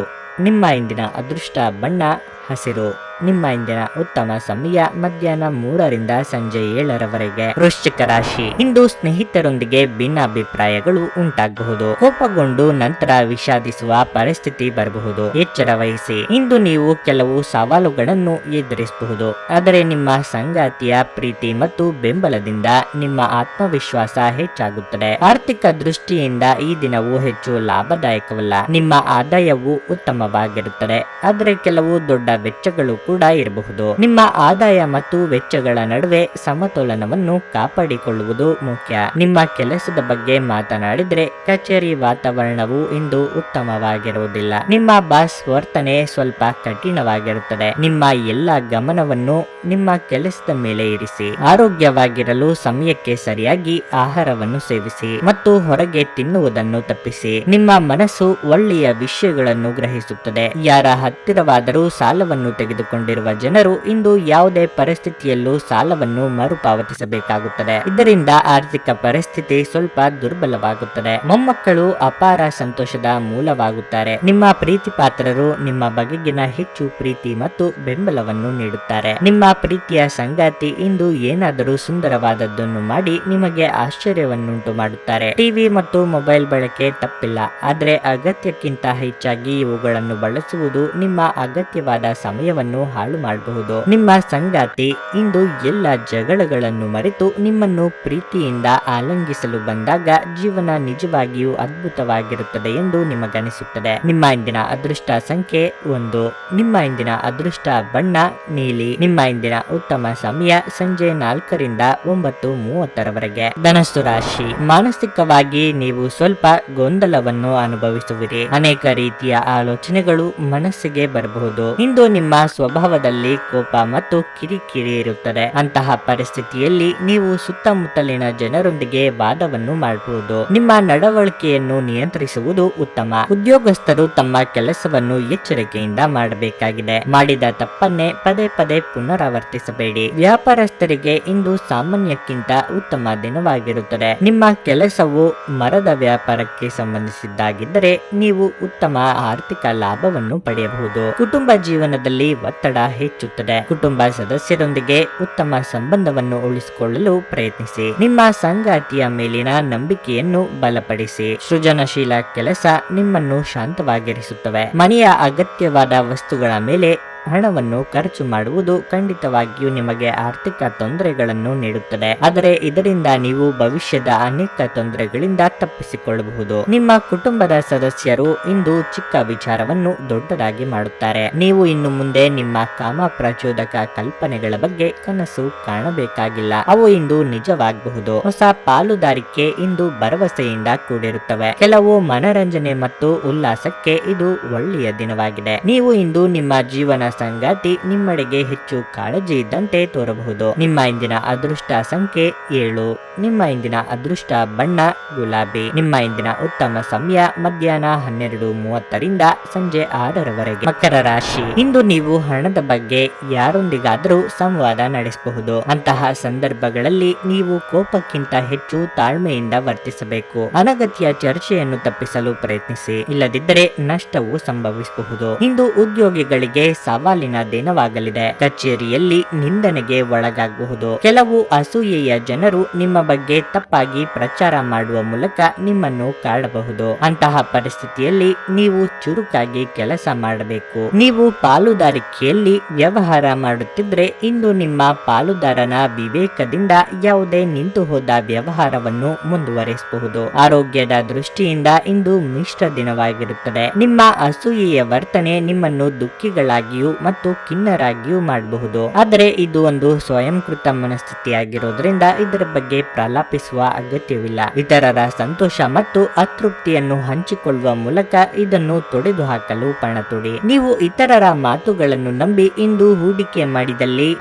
ನಿಮ್ಮ ಇಂದಿನ ಅದೃಷ್ಟ ಬಣ್ಣ ಹಸಿರು. ನಿಮ್ಮ ಇಂದಿನ ಉತ್ತಮ ಸಮಯ ಮಧ್ಯಾಹ್ನ 3ರಿಂದ ಸಂಜೆ 7ರವರೆಗೆ. ವೃಶ್ಚಿಕ ರಾಶಿ. ಇಂದು ಸ್ನೇಹಿತರೊಂದಿಗೆ ಭಿನ್ನಾಭಿಪ್ರಾಯಗಳು ಉಂಟಾಗಬಹುದು. ಕೋಪಗೊಂಡು ನಂತರ ವಿಷಾದಿಸುವ ಪರಿಸ್ಥಿತಿ ಬರಬಹುದು. ಎಚ್ಚರ ವಹಿಸಿ. ಇಂದು ನೀವು ಕೆಲವು ಸವಾಲುಗಳನ್ನು ಎದುರಿಸಬಹುದು, ಆದರೆ ನಿಮ್ಮ ಸಂಗಾತಿಯ ಪ್ರೀತಿ ಮತ್ತು ಬೆಂಬಲದಿಂದ ನಿಮ್ಮ ಆತ್ಮವಿಶ್ವಾಸ ಹೆಚ್ಚಾಗುತ್ತದೆ. ಆರ್ಥಿಕ ದೃಷ್ಟಿಯಿಂದ ಈ ದಿನವು ಹೆಚ್ಚು ಲಾಭದಾಯಕವಲ್ಲ. ನಿಮ್ಮ ಆದಾಯವು ಉತ್ತಮವಾಗಿರುತ್ತದೆ, ಆದರೆ ಕೆಲವು ದೊಡ್ಡ ವೆಚ್ಚಗಳು ಕೂಡ ಇರಬಹುದು. ನಿಮ್ಮ ಆದಾಯ ಮತ್ತು ವೆಚ್ಚಗಳ ನಡುವೆ ಸಮತೋಲನವನ್ನು ಕಾಪಾಡಿಕೊಳ್ಳುವುದು ಮುಖ್ಯ. ನಿಮ್ಮ ಕೆಲಸದ ಬಗ್ಗೆ ಮಾತನಾಡಿದ್ರೆ ಕಚೇರಿ ವಾತಾವರಣವು ಇಂದು ಉತ್ತಮವಾಗಿರುವುದಿಲ್ಲ. ನಿಮ್ಮ ಬಾಸ್ ವರ್ತನೆ ಸ್ವಲ್ಪ ಕಠಿಣವಾಗಿರುತ್ತದೆ. ನಿಮ್ಮ ಎಲ್ಲ ಗಮನವನ್ನು ನಿಮ್ಮ ಕೆಲಸದ ಮೇಲೆ ಇರಿಸಿ. ಆರೋಗ್ಯವಾಗಿರಲು ಸಮಯಕ್ಕೆ ಸರಿಯಾಗಿ ಆಹಾರವನ್ನು ಸೇವಿಸಿ ಮತ್ತು ಹೊರಗೆ ತಿನ್ನುವುದನ್ನು ತಪ್ಪಿಸಿ. ನಿಮ್ಮ ಮನಸ್ಸು ಒಳ್ಳೆಯ ವಿಷಯಗಳನ್ನು ಗ್ರಹಿಸುತ್ತದೆ. ಯಾರ ಹತ್ತಿರವಾದರೂ ಸಾಲ ಸಾಲವನ್ನು ತೆಗೆದುಕೊಂಡಿರುವ ಜನರು ಇಂದು ಯಾವುದೇ ಪರಿಸ್ಥಿತಿಯಲ್ಲೂ ಸಾಲವನ್ನು ಮರುಪಾವತಿಸಬೇಕಾಗುತ್ತದೆ. ಇದರಿಂದ ಆರ್ಥಿಕ ಪರಿಸ್ಥಿತಿ ಸ್ವಲ್ಪ ದುರ್ಬಲವಾಗುತ್ತದೆ. ಮೊಮ್ಮಕ್ಕಳು ಅಪಾರ ಸಂತೋಷದ ಮೂಲವಾಗುತ್ತಾರೆ. ನಿಮ್ಮ ಪ್ರೀತಿ ಪಾತ್ರರು ನಿಮ್ಮ ಬಗೆಗಿನ ಹೆಚ್ಚು ಪ್ರೀತಿ ಮತ್ತು ಬೆಂಬಲವನ್ನು ನೀಡುತ್ತಾರೆ. ನಿಮ್ಮ ಪ್ರೀತಿಯ ಸಂಗಾತಿ ಇಂದು ಏನಾದರೂ ಸುಂದರವಾದದ್ದನ್ನು ಮಾಡಿ ನಿಮಗೆ ಆಶ್ಚರ್ಯವನ್ನುಂಟು ಮಾಡುತ್ತಾರೆ. ಟಿವಿ ಮತ್ತು ಮೊಬೈಲ್ ಬಳಕೆ ತಪ್ಪಿಲ್ಲ, ಆದರೆ ಅಗತ್ಯಕ್ಕಿಂತ ಹೆಚ್ಚಾಗಿ ಇವುಗಳನ್ನು ಬಳಸುವುದು ನಿಮ್ಮ ಅಗತ್ಯವಾದ ಸಮಯವನ್ನು ಹಾಳು ಮಾಡಬಹುದು. ನಿಮ್ಮ ಸಂಗಾತಿ ಇಂದು ಎಲ್ಲ ಜಗಳಗಳನ್ನು ಮರೆತು ನಿಮ್ಮನ್ನು ಪ್ರೀತಿಯಿಂದ ಆಲಿಂಗಿಸಲು ಬಂದಾಗ ಜೀವನ ನಿಜವಾಗಿಯೂ ಅದ್ಭುತವಾಗಿರುತ್ತದೆ ಎಂದು ನಿಮಗನಿಸುತ್ತದೆ. ನಿಮ್ಮ ಇಂದಿನ ಅದೃಷ್ಟ ಸಂಖ್ಯೆ 1. ನಿಮ್ಮ ಇಂದಿನ ಅದೃಷ್ಟ ಬಣ್ಣ ನೀಲಿ. ನಿಮ್ಮ ಇಂದಿನ ಉತ್ತಮ ಸಮಯ ಸಂಜೆ 4 ರಿಂದ 9:30 ಧನಸ್ಸು ರಾಶಿ. ಮಾನಸಿಕವಾಗಿ ನೀವು ಸ್ವಲ್ಪ ಗೊಂದಲವನ್ನು ಅನುಭವಿಸುವಿರಿ. ಅನೇಕ ರೀತಿಯ ಆಲೋಚನೆಗಳು ಮನಸ್ಸಿಗೆ ಬರಬಹುದು. ಇಂದು ನಿಮ್ಮ ಸ್ವಭಾವದಲ್ಲಿ ಕೋಪ ಮತ್ತು ಕಿರಿಕಿರಿ ಇರುತ್ತದೆ. ಅಂತಹ ಪರಿಸ್ಥಿತಿಯಲ್ಲಿ ನೀವು ಸುತ್ತಮುತ್ತಲಿನ ಜನರೊಂದಿಗೆ ವಾದವನ್ನು ಮಾಡಬಹುದು. ನಿಮ್ಮ ನಡವಳಿಕೆಯನ್ನು ನಿಯಂತ್ರಿಸುವುದು ಉತ್ತಮ. ಉದ್ಯೋಗಸ್ಥರು ತಮ್ಮ ಕೆಲಸವನ್ನು ಎಚ್ಚರಿಕೆಯಿಂದ ಮಾಡಬೇಕಾಗಿದೆ. ಮಾಡಿದ ತಪ್ಪನ್ನೇ ಪದೇ ಪದೇ ಪುನರಾವರ್ತಿಸಬೇಡಿ. ವ್ಯಾಪಾರಸ್ಥರಿಗೆ ಇಂದು ಸಾಮಾನ್ಯಕ್ಕಿಂತ ಉತ್ತಮ ದಿನವಾಗಿರುತ್ತದೆ. ನಿಮ್ಮ ಕೆಲಸವು ಮರದ ವ್ಯಾಪಾರಕ್ಕೆ ಸಂಬಂಧಿಸಿದ್ದಾಗಿದ್ದರೆ ನೀವು ಉತ್ತಮ ಆರ್ಥಿಕ ಲಾಭವನ್ನು ಪಡೆಯಬಹುದು. ಕುಟುಂಬ ಜೀವನದಲ್ಲಿ ಒತ್ತಡ ಹೆಚ್ಚುತ್ತದೆ. ಕುಟುಂಬ ಸದಸ್ಯರೊಂದಿಗೆ ಉತ್ತಮ ಸಂಬಂಧವನ್ನು ಉಳಿಸಿಕೊಳ್ಳಲು ಪ್ರಯತ್ನಿಸಿ. ನಿಮ್ಮ ಸಂಗಾತಿಯ ಮೇಲಿನ ನಂಬಿಕೆಯನ್ನು ಬಲಪಡಿಸಿ. ಸೃಜನಶೀಲ ಕೆಲಸ ನಿಮ್ಮನ್ನು ಶಾಂತವಾಗಿರಿಸುತ್ತವೆ. ಮನೆಯ ಅಗತ್ಯವಾದ ವಸ್ತುಗಳ ಮೇಲೆ ಹಣವನ್ನು ಖರ್ಚು ಮಾಡುವುದು ಖಂಡಿತವಾಗಿಯೂ ನಿಮಗೆ ಆರ್ಥಿಕ ತೊಂದರೆಗಳನ್ನು ನೀಡುತ್ತದೆ. ಆದರೆ ಇದರಿಂದ ನೀವು ಭವಿಷ್ಯದ ಅನೇಕ ತೊಂದರೆಗಳಿಂದ ತಪ್ಪಿಸಿಕೊಳ್ಳಬಹುದು. ನಿಮ್ಮ ಕುಟುಂಬದ ಸದಸ್ಯರು ಇಂದು ಚಿಕ್ಕ ವಿಚಾರವನ್ನು ದೊಡ್ಡದಾಗಿ ಮಾಡುತ್ತಾರೆ. ನೀವು ಇನ್ನು ಮುಂದೆ ನಿಮ್ಮ ಕಾಮ ಪ್ರಚೋದಕ ಕಲ್ಪನೆಗಳ ಬಗ್ಗೆ ಕನಸು ಕಾಣಬೇಕಾಗಿಲ್ಲ. ಅವು ಇಂದು ನಿಜವಾಗಬಹುದು. ಹೊಸ ಪಾಲುದಾರಿಕೆ ಇಂದು ಭರವಸೆಯಿಂದ ಕೂಡಿರುತ್ತವೆ. ಕೆಲವು ಮನರಂಜನೆ ಮತ್ತು ಉಲ್ಲಾಸಕ್ಕೆ ಇದು ಒಳ್ಳೆಯ ದಿನವಾಗಿದೆ. ನೀವು ಇಂದು ನಿಮ್ಮ ಜೀವನ ಸಂಗಾತಿ ನಿಮ್ಮೆಡೆಗೆ ಹೆಚ್ಚು ಕಾಳಜಿ ಇದ್ದಂತೆ ತೋರಬಹುದು. ನಿಮ್ಮ ಇಂದಿನ ಅದೃಷ್ಟ ಸಂಖ್ಯೆ 7. ನಿಮ್ಮ ಇಂದಿನ ಅದೃಷ್ಟ ಬಣ್ಣ ಗುಲಾಬಿ. ನಿಮ್ಮ ಇಂದಿನ ಉತ್ತಮ ಸಮಯ ಮಧ್ಯಾಹ್ನ 12:30 ರಿಂದ ಸಂಜೆ 6:00 ಮಕರ ರಾಶಿ. ಇಂದು ನೀವು ಹಣದ ಬಗ್ಗೆ ಯಾರೊಂದಿಗಾದರೂ ಸಂವಾದ ನಡೆಸಬಹುದು. ಅಂತಹ ಸಂದರ್ಭಗಳಲ್ಲಿ ನೀವು ಕೋಪಕ್ಕಿಂತ ಹೆಚ್ಚು ತಾಳ್ಮೆಯಿಂದ ವರ್ತಿಸಬೇಕು. ಅನಗತ್ಯ ಚರ್ಚೆಯನ್ನು ತಪ್ಪಿಸಲು ಪ್ರಯತ್ನಿಸಿ, ಇಲ್ಲದಿದ್ದರೆ ನಷ್ಟವು ಸಂಭವಿಸಬಹುದು. ಇಂದು ಉದ್ಯೋಗಿಗಳಿಗೆ ಸವಾಲಿನ ದಿನವಾಗಲಿದೆ. ಕಚೇರಿಯಲ್ಲಿ ನಿಂದನೆಗೆ ಒಳಗಾಗಬಹುದು. ಕೆಲವು ಅಸೂಯೆಯ ಜನರು ನಿಮ್ಮ ಬಗ್ಗೆ ತಪ್ಪಾಗಿ ಪ್ರಚಾರ ಮಾಡುವ ಮೂಲಕ ನಿಮ್ಮನ್ನು ಕಾಡಬಹುದು. ಅಂತಹ ಪರಿಸ್ಥಿತಿಯಲ್ಲಿ ನೀವು ಚುರುಕಾಗಿ ಕೆಲಸ ಮಾಡಬೇಕು. ನೀವು ಪಾಲುದಾರಿಕೆಯಲ್ಲಿ ವ್ಯವಹಾರ ಮಾಡುತ್ತಿದ್ರೆ ಇಂದು ನಿಮ್ಮ ಪಾಲುದಾರನ ವಿವೇಕದಿಂದ ಯಾವುದೇ ನಿಂತು ಹೋದ ವ್ಯವಹಾರವನ್ನು ಮುಂದುವರಿಸಬಹುದು. ಆರೋಗ್ಯದ ದೃಷ್ಟಿಯಿಂದ ಇಂದು ಮಿಶ್ರ ದಿನವಾಗಿರುತ್ತದೆ. ನಿಮ್ಮ ಅಸೂಯೆಯ ವರ್ತನೆ ನಿಮ್ಮನ್ನು ದುಃಖಿಗಳಾಗಿಯೂ ಮತ್ತು ಖಿನ್ನರಾಗಿಯೂ ಮಾಡಬಹುದು. ಆದರೆ ಇದು ಒಂದು ಸ್ವಯಂಕೃತ ಮನಸ್ಥಿತಿಯಾಗಿರೋದ್ರಿಂದ ಇದರ ಬಗ್ಗೆ ಪ್ರಲಾಪಿಸುವ ಅಗತ್ಯವಿಲ್ಲ. ಇತರರ ಸಂತೋಷ ಮತ್ತು ಅತೃಪ್ತಿಯನ್ನು ಹಂಚಿಕೊಳ್ಳುವ ಮೂಲಕ ಇದನ್ನು ತೊಡೆದು ಹಾಕಲು ಪಣತೊಡಿ. ನೀವು ಇತರರ ಮಾತುಗಳನ್ನು ನಂಬಿ ಇಂದು ಹೂಡಿಕೆ ಮಾಡಿದಲ್ಲಿ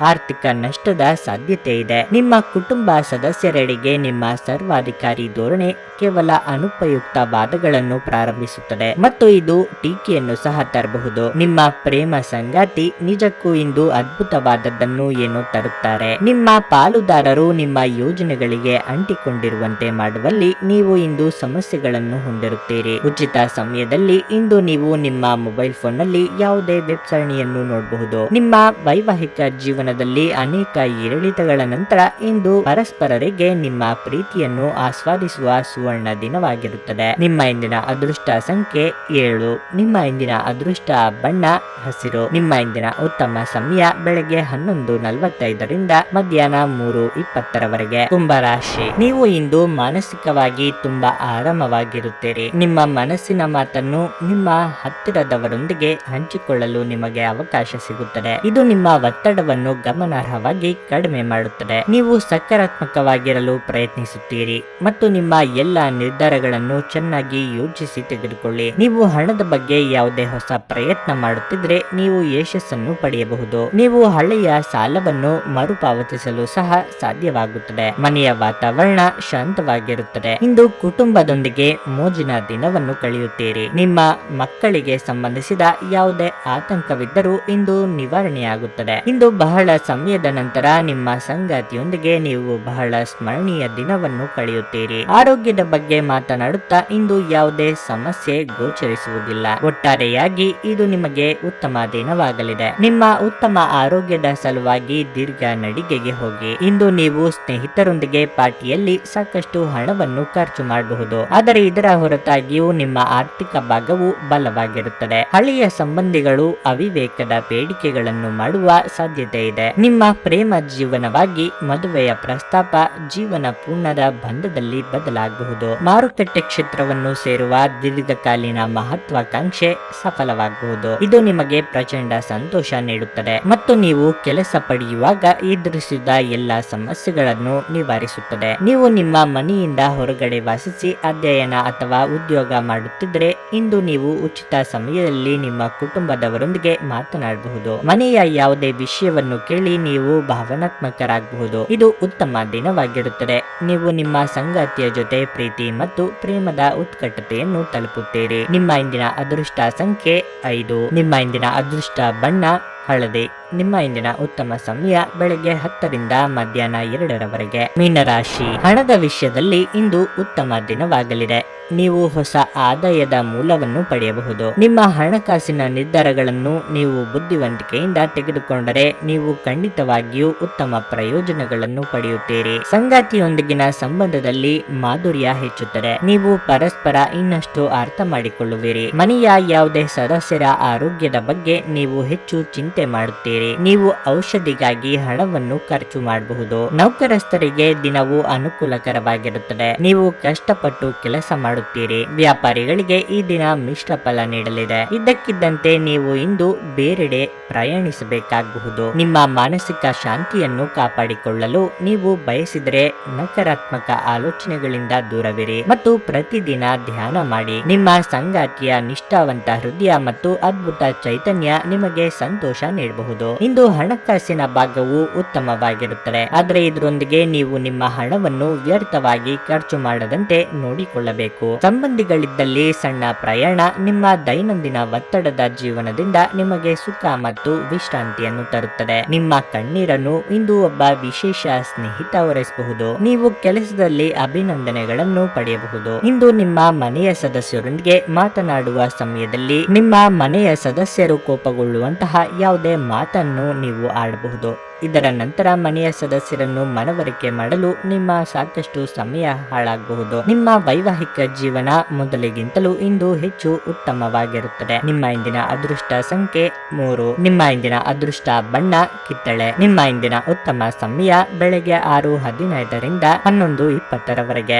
ಆರ್ಥಿಕ ನಷ್ಟದ ಸಾಧ್ಯತೆ ಇದೆ. ನಿಮ್ಮ ಕುಟುಂಬ ಸದಸ್ಯರೆಡೆಗೆ ನಿಮ್ಮ ಸರ್ವಾಧಿಕಾರಿ ಧೋರಣೆ ಕೇವಲ ಅನುಪಯುಕ್ತ ವಾದಗಳನ್ನು ಪ್ರಾರಂಭಿಸುತ್ತದೆ ಮತ್ತು ಇದು ಟೀಕೆಯನ್ನು ಸಹ ತರಬಹುದು. ನಿಮ್ಮ ಪ್ರೇಮ ಸಂಗಾತಿ ನಿಜಕ್ಕೂ ಇಂದು ಅದ್ಭುತವಾದದ್ದನ್ನು ಏನೋ ತರುತ್ತಾರೆ. ನಿಮ್ಮ ಪಾಲುದಾರರು ನಿಮ್ಮ ಯೋಜನೆಗಳಿಗೆ ಅಂಟಿಕೊಂಡಿರುವಂತೆ ಮಾಡುವಲ್ಲಿ ನೀವು ಇಂದು ಸಮಸ್ಯೆಗಳನ್ನು ಹೊಂದಿರುತ್ತೀರಿ. ಉಚಿತ ಸಮಯದಲ್ಲಿ ಇಂದು ನೀವು ನಿಮ್ಮ ಮೊಬೈಲ್ ಫೋನ್ ನಲ್ಲಿ ಯಾವುದೇ ವೆಬ್ ಸರಣಿಯನ್ನು ನೋಡಬಹುದು. ನಿಮ್ಮ ವೈವಾಹಿಕ ಜೀವನದಲ್ಲಿ ಅನೇಕ ಏರಿಳಿತಗಳ ನಂತರ ಇಂದು ಪರಸ್ಪರರಿಗೆ ನಿಮ್ಮ ಪ್ರೀತಿಯನ್ನು ಆಸ್ವಾದಿಸುವ ಸುವರ್ಣ ದಿನವಾಗಿರುತ್ತದೆ. ನಿಮ್ಮ ಇಂದಿನ ಅದೃಷ್ಟ ಸಂಖ್ಯೆ 7. ನಿಮ್ಮ ಇಂದಿನ ಅದೃಷ್ಟ ಬಣ್ಣ ಹಸಿರು. ನಿಮ್ಮ ಇಂದಿನ ಉತ್ತಮ ಸಮಯ ಬೆಳಗ್ಗೆ 11:45 ರಿಂದ ಮಧ್ಯಾಹ್ನ 3:20 ಕುಂಭರಾಶಿ. ನೀವು ಇಂದು ಮಾನಸಿಕವಾಗಿ ತುಂಬಾ ಆರಾಮವಾಗಿರುತ್ತೀರಿ. ನಿಮ್ಮ ಮನಸ್ಸಿನ ಮಾತನ್ನು ನಿಮ್ಮ ಹತ್ತಿರದವರೊಂದಿಗೆ ಹಂಚಿಕೊಳ್ಳಲು ನಿಮಗೆ ಅವಕಾಶ ಸಿಗುತ್ತದೆ. ಇದು ನಿಮ್ಮ ಒತ್ತಡವನ್ನು ಗಮನಾರ್ಹವಾಗಿ ಕಡಿಮೆ ಮಾಡುತ್ತದೆ. ನೀವು ಸಕಾರಾತ್ಮಕವಾಗಿರಲು ಪ್ರಯತ್ನಿಸುತ್ತೀರಿ ಮತ್ತು ನಿಮ್ಮ ಎಲ್ಲ ನಿರ್ಧಾರಗಳನ್ನು ಚೆನ್ನಾಗಿ ಯೋಚಿಸಿ ತೆಗೆದುಕೊಳ್ಳಿ. ನೀವು ಹಣದ ಬಗ್ಗೆ ಯಾವುದೇ ಹೊಸ ಪ್ರಯತ್ನ ಮಾಡುತ್ತಿದ್ರೆ ನೀವು ಯಶಸ್ಸನ್ನು ಪಡೆಯಬಹುದು. ನೀವು ಹಳೆಯ ಸಾಲವನ್ನು ಮರುಪಾವತಿಸಲು ಸಹ ಸಾಧ್ಯವಾಗುತ್ತದೆ. ಮನೆಯ ವಾತಾವರಣ ಶಾಂತವಾಗಿರುತ್ತದೆ. ಇಂದು ಕುಟುಂಬದೊಂದಿಗೆ ಮೋಜಿನ ದಿನವನ್ನು ಕಳೆಯುತ್ತೀರಿ. ನಿಮ್ಮ ಮಕ್ಕಳಿಗೆ ಸಂಬಂಧಿಸಿದ ಯಾವುದೇ ಆತಂಕವಿದ್ದರೂ ಇಂದು ನಿವಾರಣೆಯಾಗುತ್ತದೆ. ಇಂದು ಬಹಳ ಸಮಯದ ನಂತರ ನಿಮ್ಮ ಸಂಗಾತಿಯೊಂದಿಗೆ ನೀವು ಬಹಳ ಸ್ಮರಣೀಯ ದಿನವನ್ನು ಕಳೆಯುತ್ತೀರಿ. ಆರೋಗ್ಯದ ಬಗ್ಗೆ ಮಾತನಾಡುತ್ತಾ ಇಂದು ಯಾವುದೇ ಸಮಸ್ಯೆ ಗೋಚರಿಸುವುದಿಲ್ಲ. ಒಟ್ಟಾರೆಯಾಗಿ ಇದು ನಿಮಗೆ ಉತ್ತಮ ದಿನವಾಗಲಿದೆ. ನಿಮ್ಮ ಉತ್ತಮ ಆರೋಗ್ಯದ ಸಲುವಾಗಿ ದೀರ್ಘ ನಡಿಗೆಗೆ ಹೋಗಿ. ಇಂದು ನೀವು ಸ್ನೇಹಿತರೊಂದಿಗೆ ಪಾರ್ಟಿಯಲ್ಲಿ ಸಾಕಷ್ಟು ಹಣವನ್ನು ಖರ್ಚು ಮಾಡಬಹುದು. ಆದರೆ ಇದರ ಹೊರತಾಗಿಯೂ ನಿಮ್ಮ ಆರ್ಥಿಕ ಭಾಗವು ಬಲವಾಗಿರುತ್ತದೆ. ಹಳೆಯ ಸಂಬಂಧಿಗಳು ಅವಿವೇಕದ ಬೇಡಿಕೆಗಳನ್ನು ಮಾಡುವ ಸಾಧ್ಯತೆ ಇದೆ. ನಿಮ್ಮ ಪ್ರೇಮ ಜೀವನವಾಗಿ ಮದುವೆಯ ಪ್ರಸ್ತಾಪ ಜೀವನ ಪೂರ್ಣದ ಬಂಧದಲ್ಲಿ ಬದಲಾಗಬಹುದು. ಮಾರುಕಟ್ಟೆ ಕ್ಷೇತ್ರವನ್ನು ಸೇರುವ ದೀರ್ಘಕಾಲೀನ ಮಹತ್ವಾಕಾಂಕ್ಷೆ ಸಫಲವಾಗಬಹುದು. ಇದು ನಿಮಗೆ ಪ್ರಚಂಡ ಸಂತೋಷ ನೀಡುತ್ತದೆ ಮತ್ತು ನೀವು ಕೆಲಸ ಪಡೆಯುವಾಗ ಎದುರಿಸಿದ ಎಲ್ಲಾ ಸಮಸ್ಯೆಗಳನ್ನು ನಿವಾರಿಸುತ್ತದೆ. ನೀವು ನಿಮ್ಮ ಮನೆಯಿಂದ ಹೊರಗಡೆ ವಾಸಿಸಿ ಅಧ್ಯಯನ ಅಥವಾ ಉದ್ಯೋಗ ಮಾಡುತ್ತಿದ್ದರೆ ಇಂದು ನೀವು ಉಚಿತ ಸಮಯದಲ್ಲಿ ನಿಮ್ಮ ಕುಟುಂಬದವರೊಂದಿಗೆ ಮಾತನಾಡಬಹುದು. ಮನೆಯ ಯಾವುದೇ ವಿಷಯವನ್ನು ಕೇಳಿ ನೀವು ಭಾವನಾತ್ಮಕರಾಗಬಹುದು. ಇದು ಉತ್ತಮ ದಿನವಾಗಿರುತ್ತದೆ. ನೀವು ನಿಮ್ಮ ಸಂಗಾತಿಯ ಜೊತೆ ಪ್ರೀತಿ ಮತ್ತು ಪ್ರೇಮದ ಉತ್ಕಟತೆಯನ್ನು ತಲುಪುತ್ತೀರಿ. ನಿಮ್ಮ ಇಂದಿನ ಅದೃಷ್ಟ ಸಂಖ್ಯೆ 5. ನಿಮ್ಮ ಇಂದಿನ ಅದೃಷ್ಟ ಬಣ್ಣ ಹಳದಿ. ನಿಮ್ಮ ಇಂದಿನ ಉತ್ತಮ ಸಮಯ ಬೆಳಗ್ಗೆ 10 ರಿಂದ ಮಧ್ಯಾಹ್ನ 2 ರವರೆಗೆ. ಮೀನರಾಶಿ, ಹಣದ ವಿಷಯದಲ್ಲಿ ಇಂದು ಉತ್ತಮ ದಿನವಾಗಲಿದೆ. ನೀವು ಹೊಸ ಆದಾಯದ ಮೂಲವನ್ನು ಪಡೆಯಬಹುದು. ನಿಮ್ಮ ಹಣಕಾಸಿನ ನಿರ್ಧಾರಗಳನ್ನು ನೀವು ಬುದ್ಧಿವಂತಿಕೆಯಿಂದ ತೆಗೆದುಕೊಂಡರೆ ನೀವು ಖಂಡಿತವಾಗಿಯೂ ಉತ್ತಮ ಪ್ರಯೋಜನಗಳನ್ನು ಪಡೆಯುತ್ತೀರಿ. ಸಂಗಾತಿಯೊಂದಿಗಿನ ಸಂಬಂಧದಲ್ಲಿ ಮಾಧುರ್ಯ ಹೆಚ್ಚುತ್ತದೆ. ನೀವು ಪರಸ್ಪರ ಇನ್ನಷ್ಟು ಅರ್ಥ ಮಾಡಿಕೊಳ್ಳುವಿರಿ. ಮನೆಯ ಯಾವುದೇ ಸದಸ್ಯರ ಆರೋಗ್ಯದ ಬಗ್ಗೆ ನೀವು ಹೆಚ್ಚು ಚಿಂತೆ ಮಾಡುತ್ತೀರಿ. ನೀವು ಔಷಧಿಗಾಗಿ ಹಣವನ್ನು ಖರ್ಚು ಮಾಡಬಹುದು. ನೌಕರಸ್ಥರಿಗೆ ದಿನವೂ ಅನುಕೂಲಕರವಾಗಿರುತ್ತದೆ. ನೀವು ಕಷ್ಟಪಟ್ಟು ಕೆಲಸ ಮಾಡುತ್ತೀರಿ. ವ್ಯಾಪಾರಿಗಳಿಗೆ ಈ ದಿನ ಮಿಶ್ರ ಫಲ ನೀಡಲಿದೆ. ಇದ್ದಕ್ಕಿದ್ದಂತೆ ನೀವು ಇಂದು ಬೇರೆಡೆ ಪ್ರಯಾಣಿಸಬೇಕಾಗಬಹುದು. ನಿಮ್ಮ ಮಾನಸಿಕ ಶಾಂತಿಯನ್ನು ಕಾಪಾಡಿಕೊಳ್ಳಲು ನೀವು ಬಯಸಿದರೆ ನಕಾರಾತ್ಮಕ ಆಲೋಚನೆಗಳಿಂದ ದೂರವಿರಿ ಮತ್ತು ಪ್ರತಿದಿನ ಧ್ಯಾನ ಮಾಡಿ. ನಿಮ್ಮ ಸಂಗಾತಿಯ ನಿಷ್ಠಾವಂತ ಹೃದಯ ಮತ್ತು ಅದ್ಭುತ ಚೈತನ್ಯ ನಿಮಗೆ ಸಂತೋಷ ನೀಡಬಹುದು. ಇಂದು ಹಣಕಾಸಿನ ಭಾಗವು ಉತ್ತಮವಾಗಿರುತ್ತದೆ. ಆದರೆ ಇದರೊಂದಿಗೆ ನೀವು ನಿಮ್ಮ ಹಣವನ್ನು ವ್ಯರ್ಥವಾಗಿ ಖರ್ಚು ಮಾಡದಂತೆ ನೋಡಿಕೊಳ್ಳಬೇಕು. ಸಂಬಂಧಿಗಳಿದ್ದಲ್ಲಿ ಸಣ್ಣ ಪ್ರಯಾಣ ನಿಮ್ಮ ದೈನಂದಿನ ಒತ್ತಡದ ಜೀವನದಿಂದ ನಿಮಗೆ ಸುಖ ಮತ್ತು ವಿಶ್ರಾಂತಿಯನ್ನು ತರುತ್ತದೆ. ನಿಮ್ಮ ಕಣ್ಣೀರನ್ನು ಇಂದು ಒಬ್ಬ ವಿಶೇಷ ಸ್ನೇಹಿತ ಒರೆಸಬಹುದು. ನೀವು ಕೆಲಸದಲ್ಲಿ ಅಭಿನಂದನೆಗಳನ್ನು ಪಡೆಯಬಹುದು. ಇಂದು ನಿಮ್ಮ ಮನೆಯ ಸದಸ್ಯರೊಂದಿಗೆ ಮಾತನಾಡುವ ಸಮಯದಲ್ಲಿ ನಿಮ್ಮ ಮನೆಯ ಸದಸ್ಯರು ಕೋಪಗೊಳ್ಳುವಂತಹ ಯಾವುದೇ ಮಾತನ್ನು ನೀವು ಆಡಬಹುದು. ಇದರ ನಂತರ ಮನೆಯ ಸದಸ್ಯರನ್ನು ಮನವರಿಕೆ ಮಾಡಲು ನಿಮ್ಮ ಸಾಕಷ್ಟು ಸಮಯ ಹಾಳಾಗಬಹುದು. ನಿಮ್ಮ ವೈವಾಹಿಕ ಜೀವನ ಮೊದಲಿಗಿಂತಲೂ ಇಂದು ಹೆಚ್ಚು ಉತ್ತಮವಾಗಿರುತ್ತದೆ. ನಿಮ್ಮ ಇಂದಿನ ಅದೃಷ್ಟ ಸಂಖ್ಯೆ 3. ನಿಮ್ಮ ಇಂದಿನ ಅದೃಷ್ಟ ಬಣ್ಣ ಕಿತ್ತಳೆ. ನಿಮ್ಮ ಇಂದಿನ ಉತ್ತಮ ಸಮಯ ಬೆಳಗ್ಗೆ 6:15 ರಿಂದ 11:20 ರವರೆಗೆ.